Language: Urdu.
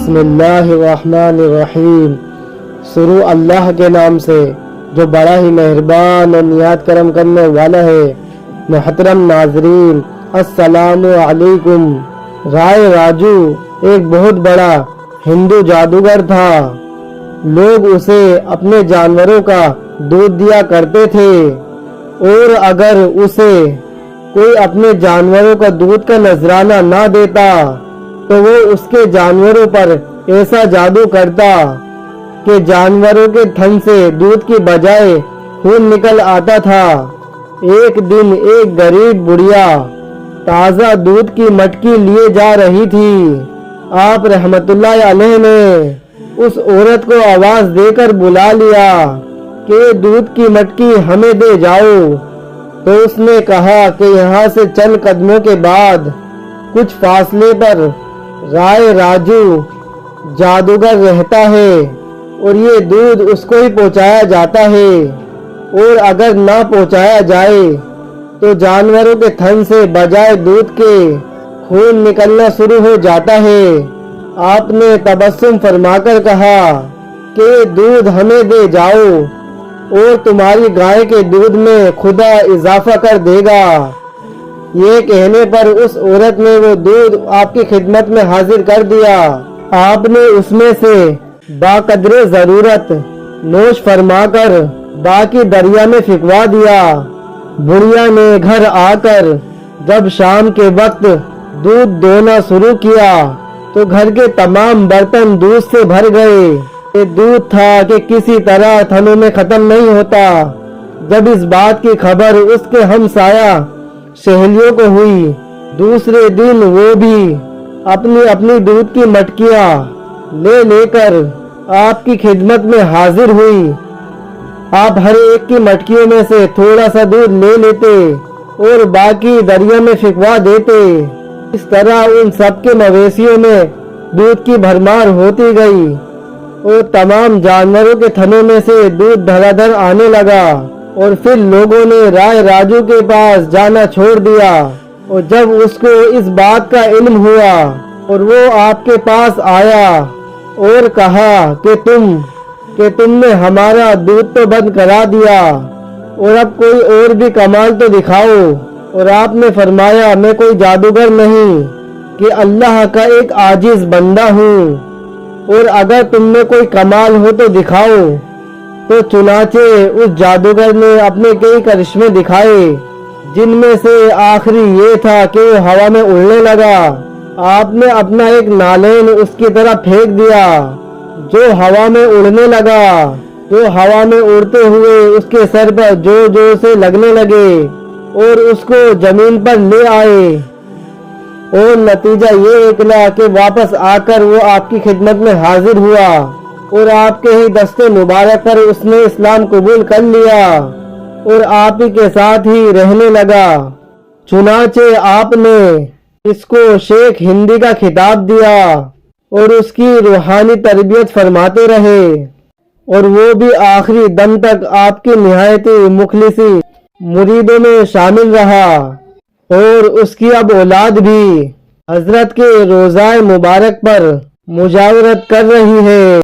بسم اللہ الرحمن الرحیم۔ شروع اللہ کے نام سے جو بڑا ہی مہربان اور نہایت کرم کرنے والا ہے۔ محترم ناظرین، السلام علیکم۔ رائے راجو ایک بہت بڑا ہندو جادوگر تھا۔ لوگ اسے اپنے جانوروں کا دودھ دیا کرتے تھے، اور اگر اسے کوئی اپنے جانوروں کا دودھ کا نذرانہ نہ دیتا تو وہ اس کے جانوروں پر ایسا جادو کرتا کہ جانوروں کے تھن سے دودھ کی بجائے خون نکل آتا تھا۔ ایک دن ایک غریب بڑھیا تازہ دودھ کی مٹکی لیے جا رہی تھی۔ آپ رحمت اللہ علیہ نے اس عورت کو آواز دے کر بلا لیا کہ دودھ کی مٹکی ہمیں دے جاؤ۔ تو اس نے کہا کہ یہاں سے چند قدموں کے بعد کچھ فاصلے پر رائے راجو جادوگر رہتا ہے، اور یہ دودھ اس کو ہی پہنچایا جاتا ہے، اور اگر نہ پہنچایا جائے تو جانوروں کے تھن سے بجائے دودھ کے خون نکلنا شروع ہو جاتا ہے۔ آپ نے تبسم فرما کر کہا کہ دودھ ہمیں دے جاؤ، اور تمہاری گائے کے دودھ میں خدا اضافہ کر دے گا۔ یہ کہنے پر اس عورت نے وہ دودھ آپ کی خدمت میں حاضر کر دیا۔ آپ نے اس میں سے باقدر ضرورت نوش فرما کر باقی دریا میں پھینکوا دیا۔ بڑھیا نے گھر آ کر جب شام کے وقت دودھ دونا شروع کیا تو گھر کے تمام برتن دودھ سے بھر گئے۔ یہ دودھ تھا کہ کسی طرح تھنوں میں ختم نہیں ہوتا۔ جب اس بات کی خبر اس کے ہمسایہ سہیلیوں کو ہوئی، دوسرے دن وہ بھی اپنی اپنی دودھ کی مٹکیاں لے کر آپ کی خدمت میں حاضر ہوئی۔ آپ ہر ایک کی مٹکیوں میں سے تھوڑا سا دودھ لے لیتے اور باقی دریا میں پھینکوا دیتے۔ اس طرح ان سب کے مویشیوں میں دودھ کی بھرمار ہوتی گئی، اور تمام جانوروں کے تھنوں میں سے دودھ دھڑا دھڑ آنے لگا۔ اور پھر لوگوں نے رائے راجو کے پاس جانا چھوڑ دیا، اور جب اس کو اس بات کا علم ہوا اور وہ آپ کے پاس آیا اور کہا کہ تم نے ہمارا دودھ تو بند کرا دیا، اور اب کوئی اور بھی کمال تو دکھاؤ۔ اور آپ نے فرمایا میں کوئی جادوگر نہیں کہ اللہ کا ایک عاجز بندہ ہوں، اور اگر تم میں کوئی کمال ہو تو دکھاؤ۔ تو چنانچہ اس جادوگر نے اپنے کئی کرشمے دکھائے، جن میں سے آخری یہ تھا کہ وہ ہوا میں اڑنے لگا۔ آپ نے اپنا ایک نالین اس کی طرف پھینک دیا جو ہوا میں اڑنے لگا، جو ہوا میں اڑتے ہوئے اس کے سر پر زور زور سے لگنے لگے اور اس کو زمین پر لے آئے، اور نتیجہ یہ نکلا کہ واپس آ کر وہ آپ کی خدمت میں حاضر ہوا، اور آپ کے ہی دستے مبارک پر اس نے اسلام قبول کر لیا اور آپ ہی کے ساتھ ہی رہنے لگا۔ چنانچہ آپ نے اس کو شیخ ہندی کا خطاب دیا اور اس کی روحانی تربیت فرماتے رہے، اور وہ بھی آخری دم تک آپ کی نہایتی مخلصی مریدوں میں شامل رہا، اور اس کی اب اولاد بھی حضرت کے روضہ مبارک پر مجاورت کر رہی ہے۔